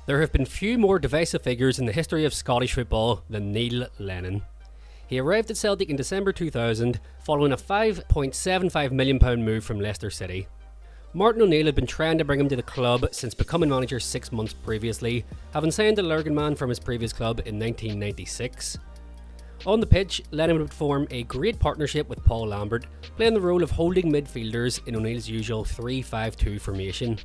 There have been few more divisive figures in the history of Scottish football than Neil Lennon. He arrived at Celtic in December 2000 following a £5.75 million move from Leicester City. Martin O'Neill had been trying to bring him to the club since becoming manager 6 months previously, having signed a Lurgan man from his previous club in 1996. On the pitch, Lennon would form a great partnership with Paul Lambert, playing the role of holding midfielders in O'Neill's usual 3-5-2 formation.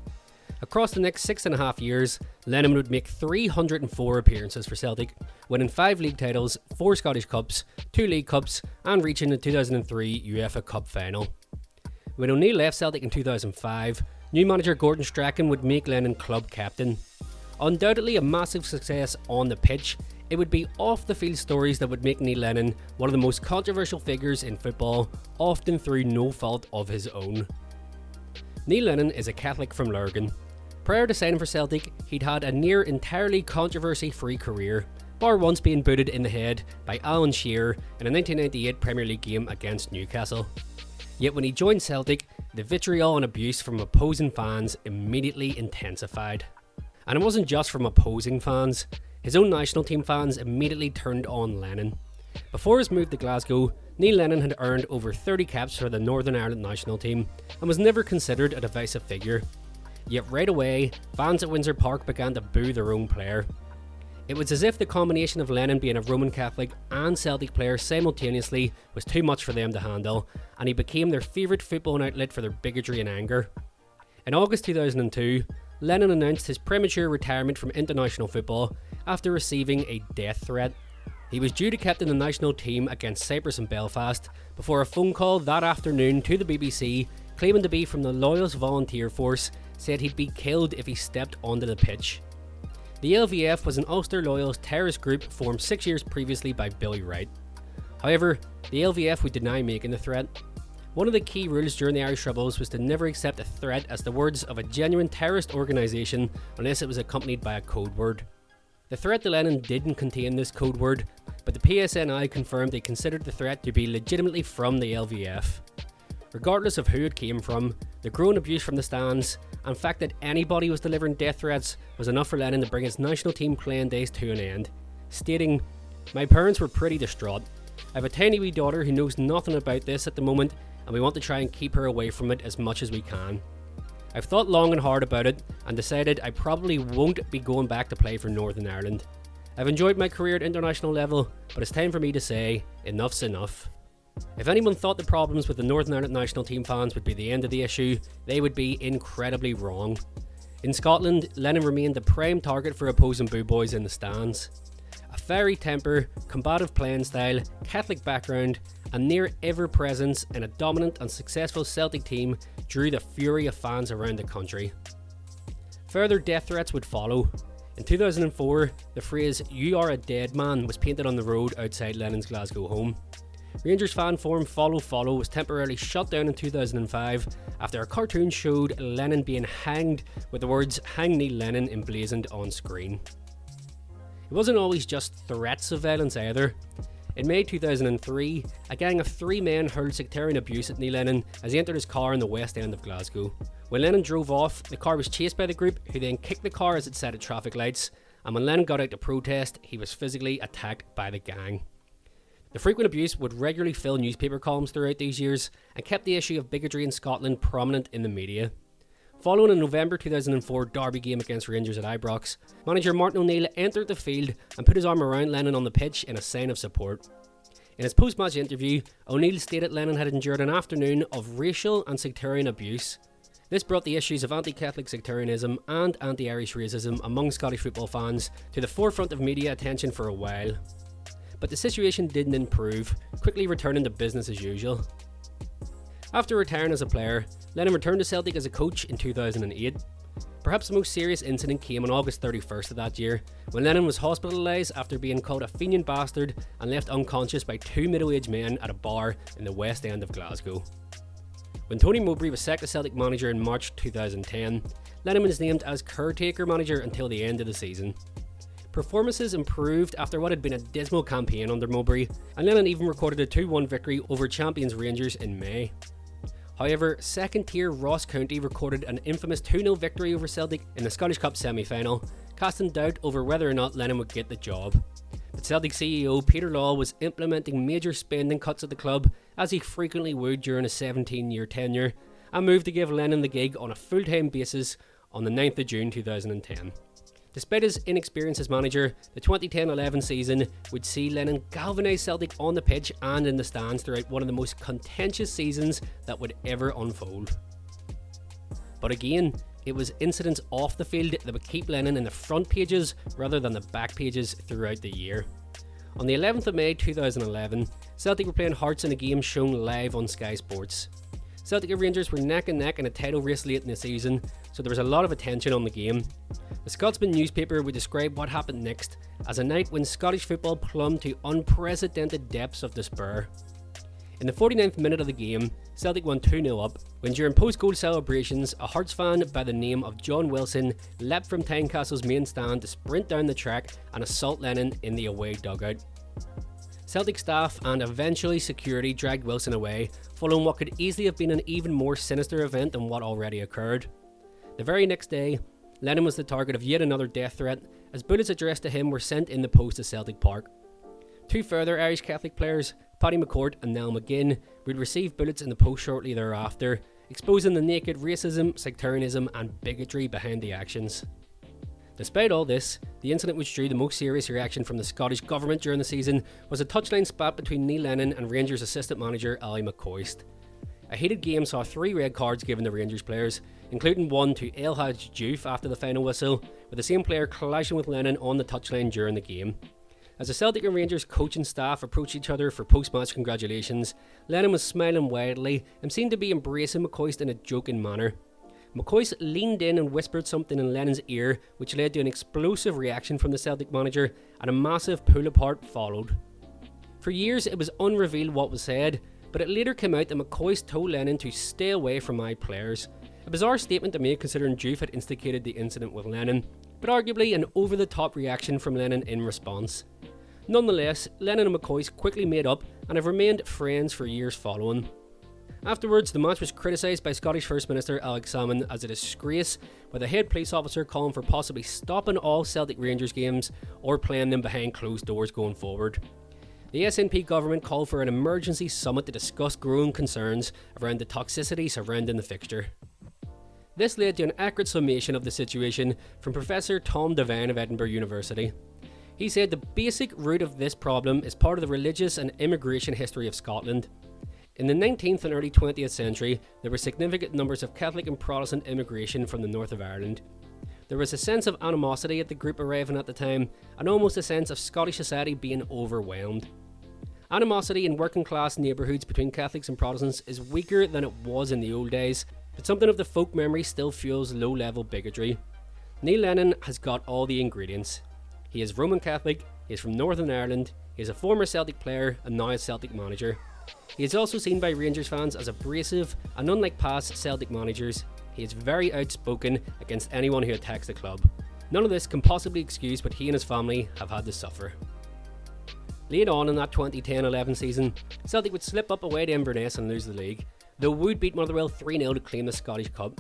Across the next 6.5 years, Lennon would make 304 appearances for Celtic, winning 5 league titles, 4 Scottish Cups, 2 League Cups, and reaching the 2003 UEFA Cup final. When O'Neill left Celtic in 2005, new manager Gordon Strachan would make Lennon club captain. Undoubtedly a massive success on the pitch, it would be off-the-field stories that would make Neil Lennon one of the most controversial figures in football, often through no fault of his own. Neil Lennon is a Catholic from Lurgan. Prior to signing for Celtic, he'd had a near entirely controversy-free career, bar once being booted in the head by Alan Shearer in a 1998 Premier League game against Newcastle. Yet when he joined Celtic, the vitriol and abuse from opposing fans immediately intensified. And it wasn't just from opposing fans. His own national team fans immediately turned on Lennon. Before his move to Glasgow, Neil Lennon had earned over 30 caps for the Northern Ireland national team and was never considered a divisive figure. Yet right away, fans at Windsor Park began to boo their own player. It was as if the combination of Lennon being a Roman Catholic and Celtic player simultaneously was too much for them to handle, and he became their favourite footballing outlet for their bigotry and anger. In August 2002, Lennon announced his premature retirement from international football after receiving a death threat. He was due to captain the national team against Cyprus and Belfast before a phone call that afternoon to the BBC, claiming to be from the Loyalist Volunteer Force, said he'd be killed if he stepped onto the pitch. The LVF was an Ulster Loyalist terrorist group formed 6 years previously by Billy Wright. However, the LVF would deny making the threat. One of the key rules during the Irish Troubles was to never accept a threat as the words of a genuine terrorist organisation unless it was accompanied by a code word. The threat to Lennon didn't contain this code word, but the PSNI confirmed they considered the threat to be legitimately from the LVF. Regardless of who it came from, the growing abuse from the stands, and the fact that anybody was delivering death threats was enough for Lennon to bring his national team playing days to an end, stating, "My parents were pretty distraught. I have a tiny wee daughter who knows nothing about this at the moment, and we want to try and keep her away from it as much as we can. I've thought long and hard about it and decided I probably won't be going back to play for Northern Ireland. I've enjoyed my career at international level, but it's time for me to say, enough's enough." If anyone thought the problems with the Northern Ireland national team fans would be the end of the issue, they would be incredibly wrong. In Scotland, Lennon remained the prime target for opposing boo boys in the stands. A fiery temper, combative playing style, Catholic background, and near ever presence in a dominant and successful Celtic team drew the fury of fans around the country. Further death threats would follow. In 2004, the phrase "You are a dead man" was painted on the road outside Lennon's Glasgow home. Rangers fan forum Follow Follow was temporarily shut down in 2005 after a cartoon showed Lennon being hanged with the words "Hang Neil Lennon" emblazoned on screen. It wasn't always just threats of violence either. In May 2003, a gang of 3 men hurled sectarian abuse at Neil Lennon as he entered his car in the west end of Glasgow. When Lennon drove off, the car was chased by the group, who then kicked the car as it sat at traffic lights, and when Lennon got out to protest, he was physically attacked by the gang. The frequent abuse would regularly fill newspaper columns throughout these years and kept the issue of bigotry in Scotland prominent in the media. Following a November 2004 derby game against Rangers at Ibrox, manager Martin O'Neill entered the field and put his arm around Lennon on the pitch in a sign of support. In his post-match interview, O'Neill stated Lennon had endured an afternoon of racial and sectarian abuse. This brought the issues of anti-Catholic sectarianism and anti-Irish racism among Scottish football fans to the forefront of media attention for a while. But the situation didn't improve, quickly returning to business as usual. After retiring as a player, Lennon returned to Celtic as a coach in 2008. Perhaps the most serious incident came on August 31st of that year, when Lennon was hospitalised after being called a Fenian bastard and left unconscious by 2 middle-aged men at a bar in the west end of Glasgow. When Tony Mowbray was sacked as Celtic manager in March 2010, Lennon was named as caretaker manager until the end of the season. Performances improved after what had been a dismal campaign under Mowbray, and Lennon even recorded a 2-1 victory over champions Rangers in May. However, second-tier Ross County recorded an infamous 2-0 victory over Celtic in the Scottish Cup semi-final, casting doubt over whether or not Lennon would get the job. But Celtic CEO Peter Law was implementing major spending cuts at the club, as he frequently would during a 17-year tenure, and moved to give Lennon the gig on a full-time basis on the 9th of June 2010. Despite his inexperience as manager, the 2010-11 season would see Lennon galvanise Celtic on the pitch and in the stands throughout one of the most contentious seasons that would ever unfold. But again, it was incidents off the field that would keep Lennon in the front pages rather than the back pages throughout the year. On the 11th of May 2011, Celtic were playing Hearts in a game shown live on Sky Sports. Celtic and Rangers were neck and neck in a title race late in the season, so there was a lot of attention on the game. The Scotsman newspaper would describe what happened next as a night when Scottish football plumbed to unprecedented depths of despair. In the 49th minute of the game, Celtic won 2-0 up, when during post-goal celebrations, a Hearts fan by the name of John Wilson leapt from Tynecastle's main stand to sprint down the track and assault Lennon in the away dugout. Celtic staff and eventually security dragged Wilson away, following what could easily have been an even more sinister event than what already occurred. The very next day, Lennon was the target of yet another death threat, as bullets addressed to him were sent in the post to Celtic Park. Two further Irish Catholic players, Paddy McCourt and Niall McGinn, would receive bullets in the post shortly thereafter, exposing the naked racism, sectarianism and bigotry behind the actions. Despite all this, the incident which drew the most serious reaction from the Scottish Government during the season was a touchline spat between Neil Lennon and Rangers assistant manager Ali McCoist. A heated game saw 3 red cards given to Rangers players, including one to El Hadj Diouf after the final whistle, with the same player clashing with Lennon on the touchline during the game. As the Celtic and Rangers coaching staff approached each other for post-match congratulations, Lennon was smiling widely and seemed to be embracing McCoist in a joking manner. McCoist leaned in and whispered something in Lennon's ear, which led to an explosive reaction from the Celtic manager, and a massive pull-apart followed. For years it was unrevealed what was said, but it later came out that McCoist told Lennon to stay away from my players. A bizarre statement to make considering Diouf had instigated the incident with Lennon, but arguably an over-the-top reaction from Lennon in response. Nonetheless, Lennon and McCoist quickly made up and have remained friends for years following. Afterwards, the match was criticised by Scottish First Minister Alex Salmond as a disgrace, with a head police officer calling for possibly stopping all Celtic Rangers games or playing them behind closed doors going forward. The SNP government called for an emergency summit to discuss growing concerns around the toxicity surrounding the fixture. This led to an accurate summation of the situation from Professor Tom Devine of Edinburgh University. He said the basic root of this problem is part of the religious and immigration history of Scotland. In the 19th and early 20th century, there were significant numbers of Catholic and Protestant immigration from the north of Ireland. There was a sense of animosity at the group arriving at the time, and almost a sense of Scottish society being overwhelmed. Animosity in working class neighbourhoods between Catholics and Protestants is weaker than it was in the old days, but something of the folk memory still fuels low-level bigotry. Neil Lennon has got all the ingredients. He is Roman Catholic, he is from Northern Ireland, he is a former Celtic player and now a Celtic manager. He is also seen by Rangers fans as abrasive, and unlike past Celtic managers, he is very outspoken against anyone who attacks the club. None of this can possibly excuse what he and his family have had to suffer. Late on in that 2010-11 season, Celtic would slip up away to Inverness and lose the league, though Wood beat Motherwell 3-0 to claim the Scottish Cup.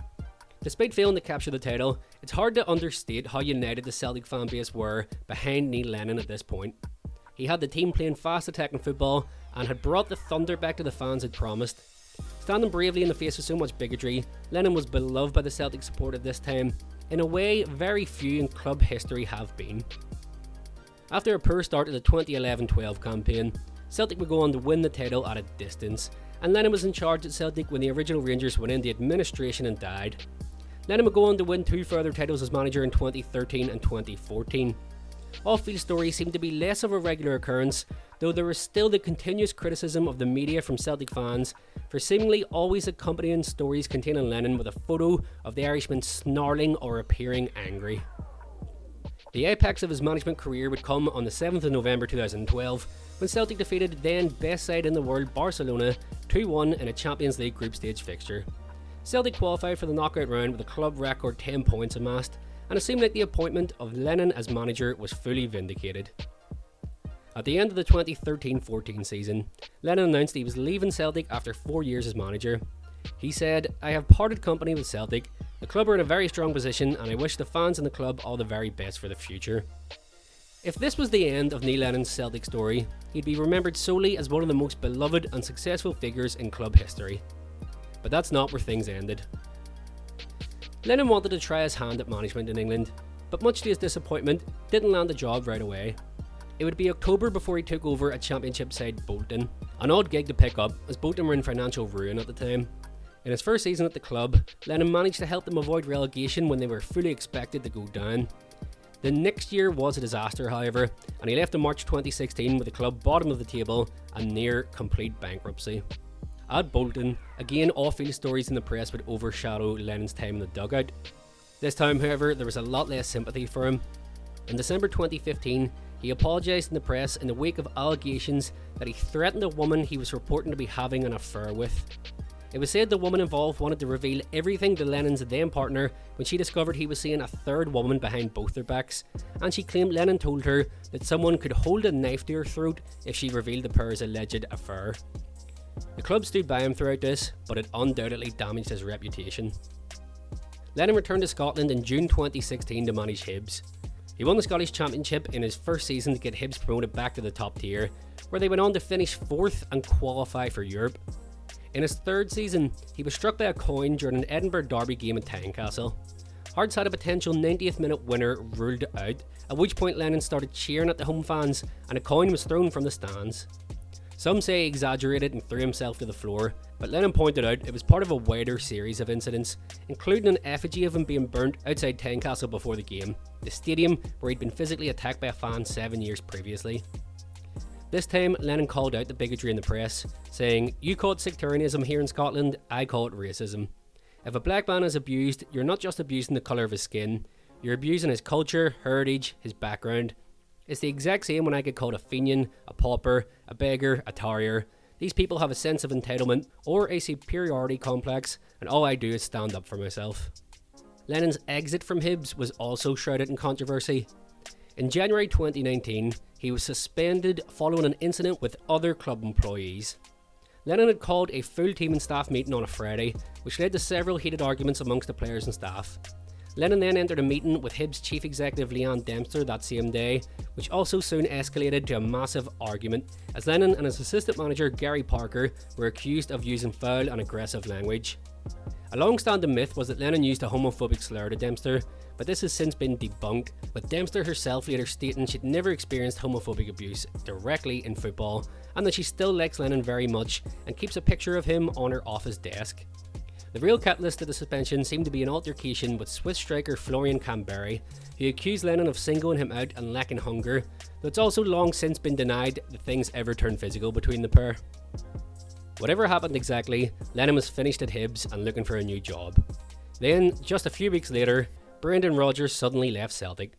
Despite failing to capture the title, it's hard to understate how united the Celtic fan base were behind Neil Lennon at this point. He had the team playing fast attacking football and had brought the thunder back to the fans had promised. Standing bravely in the face of so much bigotry, Lennon was beloved by the Celtic support at this time, in a way very few in club history have been. After a poor start to the 2011-12 campaign, Celtic would go on to win the title at a distance, and Lennon was in charge at Celtic when the original Rangers went into administration and died. Lennon would go on to win 2 further titles as manager in 2013 and 2014. Off-field stories seemed to be less of a regular occurrence, though there was still the continuous criticism of the media from Celtic fans for seemingly always accompanying stories containing Lennon with a photo of the Irishman snarling or appearing angry. The apex of his management career would come on the 7th of November 2012, when Celtic defeated then best side in the world Barcelona 2-1 in a Champions League group stage fixture. Celtic qualified for the knockout round with a club record 10 points amassed, and it seemed like the appointment of Lennon as manager was fully vindicated. At the end of the 2013-14 season, Lennon announced he was leaving Celtic after 4 years as manager. He said, "I have parted company with Celtic, The club are in a very strong position, and I wish the fans and the club all the very best for the future. If this was the end of Neil Lennon's Celtic story, he'd be remembered solely as one of the most beloved and successful figures in club history. But that's not where things ended. Lennon wanted to try his hand at management in England, but much to his disappointment, didn't land the job right away. It would be October before he took over a championship side Bolton, an odd gig to pick up as Bolton were in financial ruin at the time. In his first season at the club, Lennon managed to help them avoid relegation when they were fully expected to go down. The next year was a disaster, however, and he left in March 2016 with the club bottom of the table and near complete bankruptcy. At Bolton, again off-field stories in the press would overshadow Lennon's time in the dugout. This time, however, there was a lot less sympathy for him. In December 2015, he apologised in the press in the wake of allegations that he threatened a woman he was reporting to be having an affair with. It was said the woman involved wanted to reveal everything to Lennon's then partner when she discovered he was seeing a third woman behind both their backs, and she claimed Lennon told her that someone could hold a knife to her throat if she revealed the pair's alleged affair. The club stood by him throughout this, but it undoubtedly damaged his reputation. Lennon returned to Scotland in June 2016 to manage Hibs. He won the Scottish Championship in his first season to get Hibs promoted back to the top tier, where they went on to finish 4th and qualify for Europe. In his third season, he was struck by a coin during an Edinburgh Derby game at Tynecastle. Hearts had a potential 90th minute winner ruled out, at which point Lennon started cheering at the home fans and a coin was thrown from the stands. Some say he exaggerated and threw himself to the floor, but Lennon pointed out it was part of a wider series of incidents, including an effigy of him being burnt outside Tynecastle before the game, the stadium where he'd been physically attacked by a fan 7 years previously. This time, Lennon called out the bigotry in the press, saying, "You call it sectarianism here in Scotland, I call it racism. If a black man is abused, you're not just abusing the colour of his skin, you're abusing his culture, heritage, his background. It's the exact same when I get called a fenian, a pauper, a beggar, a tarrier. These people have a sense of entitlement or a superiority complex, and all I do is stand up for myself." Lennon's exit from Hibs was also shrouded in controversy. In January 2019, he was suspended following an incident with other club employees. Lennon had called a full team and staff meeting on a Friday, which led to several heated arguments amongst the players and staff. Lennon then entered a meeting with Hibs chief executive Leanne Dempster that same day, which also soon escalated to a massive argument, as Lennon and his assistant manager Gary Parker were accused of using foul and aggressive language. A long-standing myth was that Lennon used a homophobic slur to Dempster, but this has since been debunked, with Dempster herself later stating she'd never experienced homophobic abuse directly in football, and that she still likes Lennon very much and keeps a picture of him on her office desk. The real catalyst to the suspension seemed to be an altercation with Swiss striker Florian Camberry, who accused Lennon of singling him out and lacking hunger, though it's also long since been denied that things ever turned physical between the pair. Whatever happened exactly, Lennon was finished at Hibs and looking for a new job. Then, just a few weeks later, Brendan Rodgers suddenly left Celtic.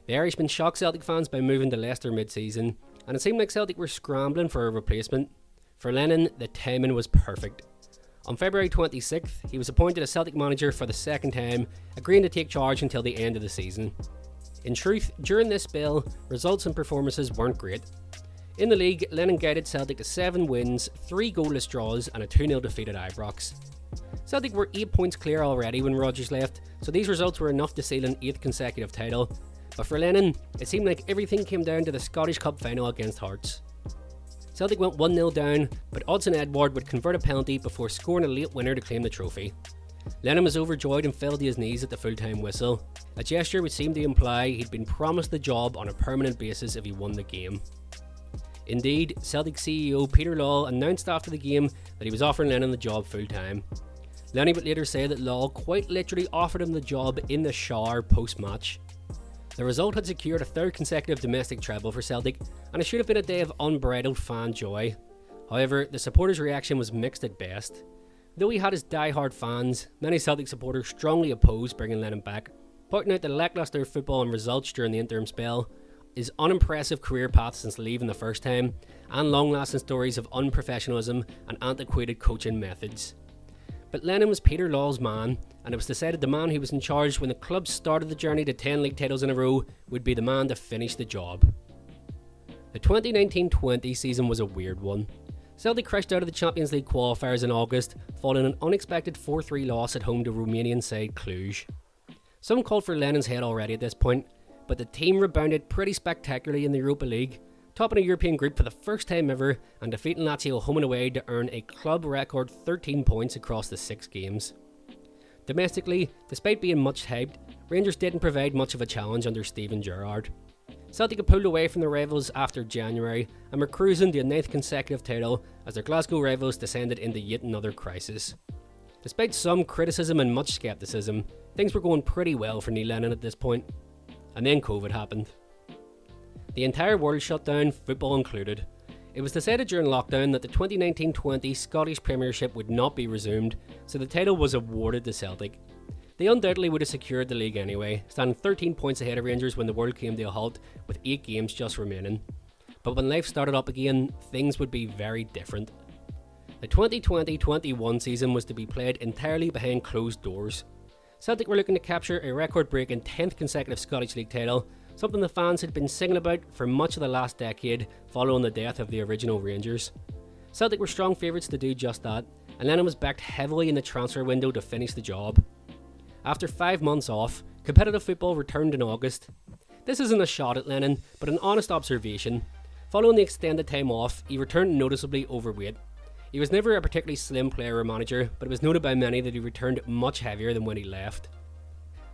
The Irishman shocked Celtic fans by moving to Leicester mid-season, and it seemed like Celtic were scrambling for a replacement. For Lennon, the timing was perfect. On February 26th, he was appointed as Celtic manager for the second time, agreeing to take charge until the end of the season. In truth, during this spell, results and performances weren't great. In the league, Lennon guided Celtic to 7 wins, 3 goalless draws and a 2-0 defeat at Ibrox. Celtic were 8 points clear already when Rodgers left, so these results were enough to seal an 8th consecutive title. But for Lennon, it seemed like everything came down to the Scottish Cup final against Hearts. Celtic went 1-0 down, but Odsonne Edouard would convert a penalty before scoring a late winner to claim the trophy. Lennon was overjoyed and fell to his knees at the full-time whistle, a gesture which seemed to imply he'd been promised the job on a permanent basis if he won the game. Indeed, Celtic CEO Peter Lawwell announced after the game that he was offering Lennon the job full-time. Lennon would later say that Lawwell quite literally offered him the job in the shower post-match. The result had secured a 3rd consecutive domestic treble for Celtic, and it should have been a day of unbridled fan joy. However, the supporters' reaction was mixed at best. Though he had his die-hard fans, many Celtic supporters strongly opposed bringing Lennon back, pointing out the lacklustre football and results during the interim spell, his unimpressive career path since leaving the first time, and long-lasting stories of unprofessionalism and antiquated coaching methods. But Lennon was Peter Lawwell's man, and it was decided the man who was in charge when the club started the journey to 10 league titles in a row would be the man to finish the job. The 2019-20 season was a weird one. Celtic crashed out of the Champions League qualifiers in August, following an unexpected 4-3 loss at home to Romanian side Cluj. Some called for Lennon's head already at this point, but the team rebounded pretty spectacularly in the Europa League, topping a European group for the first time ever and defeating Lazio home and away to earn a club record 13 points across the 6 games. Domestically, despite being much hyped, Rangers didn't provide much of a challenge under Steven Gerrard. Celtic had pulled away from their rivals after January and were cruising to a 9th consecutive title as their Glasgow rivals descended into yet another crisis. Despite some criticism and much scepticism, things were going pretty well for Neil Lennon at this point. And then COVID happened. The entire world shut down, football included. It was decided during lockdown that the 2019-20 Scottish Premiership would not be resumed, so the title was awarded to Celtic. They undoubtedly would have secured the league anyway, standing 13 points ahead of Rangers when the world came to a halt, with 8 games just remaining. But when life started up again, things would be very different. The 2020-21 season was to be played entirely behind closed doors. Celtic were looking to capture a record-breaking 10th consecutive Scottish League title, something the fans had been singing about for much of the last decade following the death of the original Rangers. Celtic were strong favourites to do just that, and Lennon was backed heavily in the transfer window to finish the job. After 5 months off, competitive football returned in August. This isn't a shot at Lennon, but an honest observation. Following the extended time off, he returned noticeably overweight. He was never a particularly slim player or manager, but it was noted by many that he returned much heavier than when he left.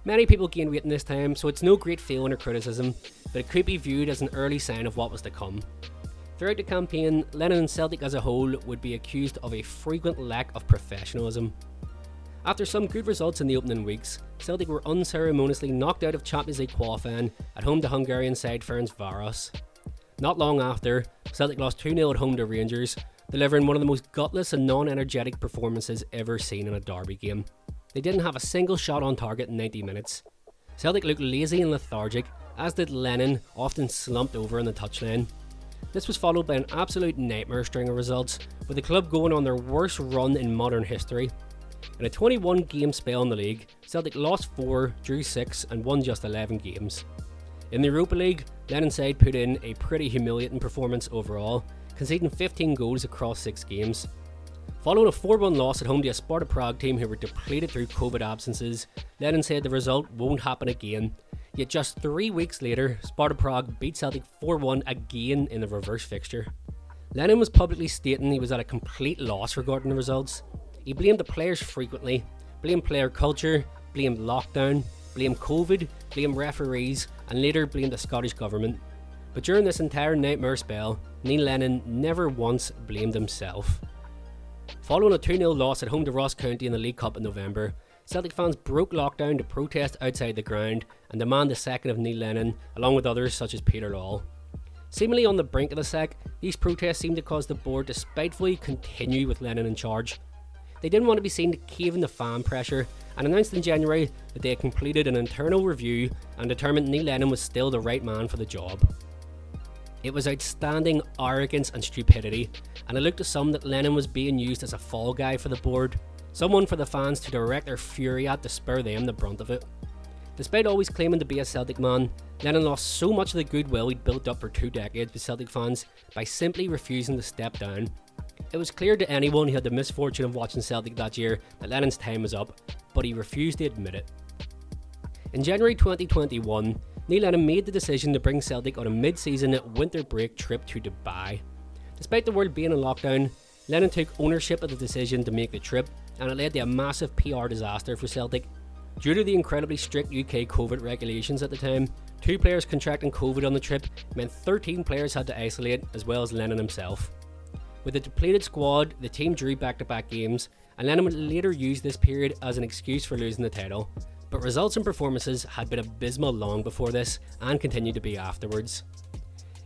Many people gained weight in this time, so it's no great feeling or criticism, but it could be viewed as an early sign of what was to come. Throughout the campaign, Lennon and Celtic as a whole would be accused of a frequent lack of professionalism. After some good results in the opening weeks, Celtic were unceremoniously knocked out of Champions League qualifying at home to Hungarian side Ferencváros. Not long after, Celtic lost 2-0 at home to Rangers, delivering one of the most gutless and non-energetic performances ever seen in a derby game. They didn't have a single shot on target in 90 minutes. Celtic looked lazy and lethargic, as did Lennon, often slumped over on the touchline. This was followed by an absolute nightmare string of results, with the club going on their worst run in modern history. In a 21-game spell in the league, Celtic lost 4, drew 6 and won just 11 games. In the Europa League, Lennon's side put in a pretty humiliating performance overall, conceding 15 goals across 6 games. Following a 4-1 loss at home to a Sparta Prague team who were depleted through COVID absences, Lennon said the result won't happen again. Yet just 3 weeks later, Sparta Prague beat Celtic 4-1 again in the reverse fixture. Lennon was publicly stating he was at a complete loss regarding the results. He blamed the players frequently, blamed player culture, blamed lockdown, blamed COVID, blamed referees, and later blamed the Scottish government. But during this entire nightmare spell, Neil Lennon never once blamed himself. Following a 2-0 loss at home to Ross County in the League Cup in November, Celtic fans broke lockdown to protest outside the ground and demand the sacking of Neil Lennon, along with others such as Peter Lawwell. Seemingly on the brink of the sack, these protests seemed to cause the board to spitefully continue with Lennon in charge. They didn't want to be seen to cave in the fan pressure and announced in January that they had completed an internal review and determined Neil Lennon was still the right man for the job. It was outstanding arrogance and stupidity, and it looked to some that Lennon was being used as a fall guy for the board, someone for the fans to direct their fury at to spur them the brunt of it. Despite always claiming to be a Celtic man, Lennon lost so much of the goodwill he'd built up for 2 decades with Celtic fans by simply refusing to step down. It was clear to anyone who had the misfortune of watching Celtic that year that Lennon's time was up, but he refused to admit it. In January 2021, Neil Lennon made the decision to bring Celtic on a mid-season winter break trip to Dubai. Despite the world being in lockdown, Lennon took ownership of the decision to make the trip, and it led to a massive PR disaster for Celtic. Due to the incredibly strict UK COVID regulations at the time, 2 players contracting COVID on the trip meant 13 players had to isolate, as well as Lennon himself. With a depleted squad, the team drew back-to-back games, and Lennon would later use this period as an excuse for losing the title. But results and performances had been abysmal long before this, and continued to be afterwards.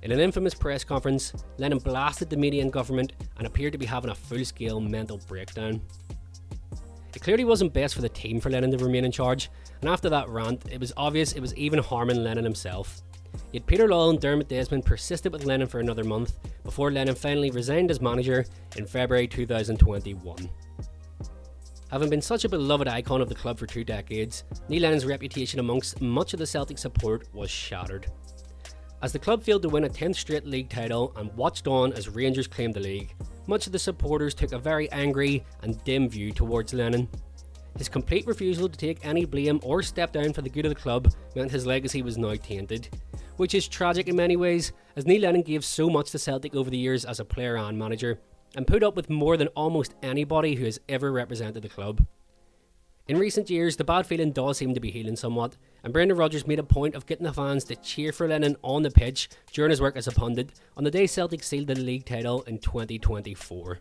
In an infamous press conference, Lennon blasted the media and government and appeared to be having a full-scale mental breakdown. It clearly wasn't best for the team for Lennon to remain in charge, and after that rant, it was obvious it was even harming Lennon himself. Yet Peter Lawwell and Dermot Desmond persisted with Lennon for another month, before Lennon finally resigned as manager in February 2021. Having been such a beloved icon of the club for 2 decades, Neil Lennon's reputation amongst much of the Celtic support was shattered. As the club failed to win a 10th straight league title and watched on as Rangers claimed the league, much of the supporters took a very angry and dim view towards Lennon. His complete refusal to take any blame or step down for the good of the club meant his legacy was now tainted, which is tragic in many ways, as Neil Lennon gave so much to Celtic over the years as a player and manager, and put up with more than almost anybody who has ever represented the club. In recent years, the bad feeling does seem to be healing somewhat, and Brendan Rodgers made a point of getting the fans to cheer for Lennon on the pitch during his work as a pundit on the day Celtic sealed the league title in 2024.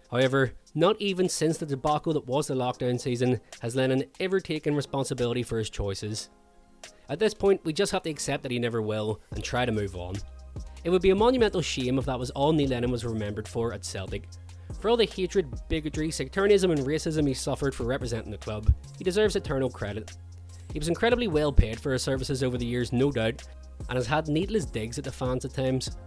However, not even since the debacle that was the lockdown season has Lennon ever taken responsibility for his choices. At this point, we just have to accept that he never will and try to move on. It would be a monumental shame if that was all Neil Lennon was remembered for at Celtic. For all the hatred, bigotry, sectarianism and racism he suffered for representing the club, he deserves eternal credit. He was incredibly well paid for his services over the years, no doubt, and has had needless digs at the fans at times.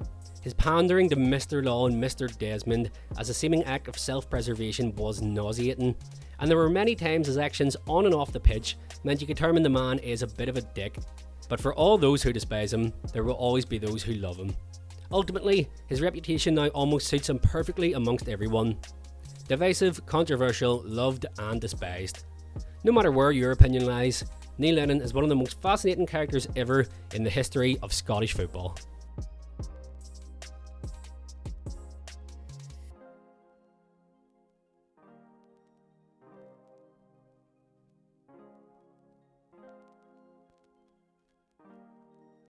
His pandering to Mr. Law and Mr. Desmond as a seeming act of self-preservation was nauseating, and there were many times his actions on and off the pitch meant you could determine the man is a bit of a dick. But for all those who despise him, there will always be those who love him. Ultimately, his reputation now almost suits him perfectly amongst everyone. Divisive, controversial, loved and despised. No matter where your opinion lies, Neil Lennon is one of the most fascinating characters ever in the history of Scottish football.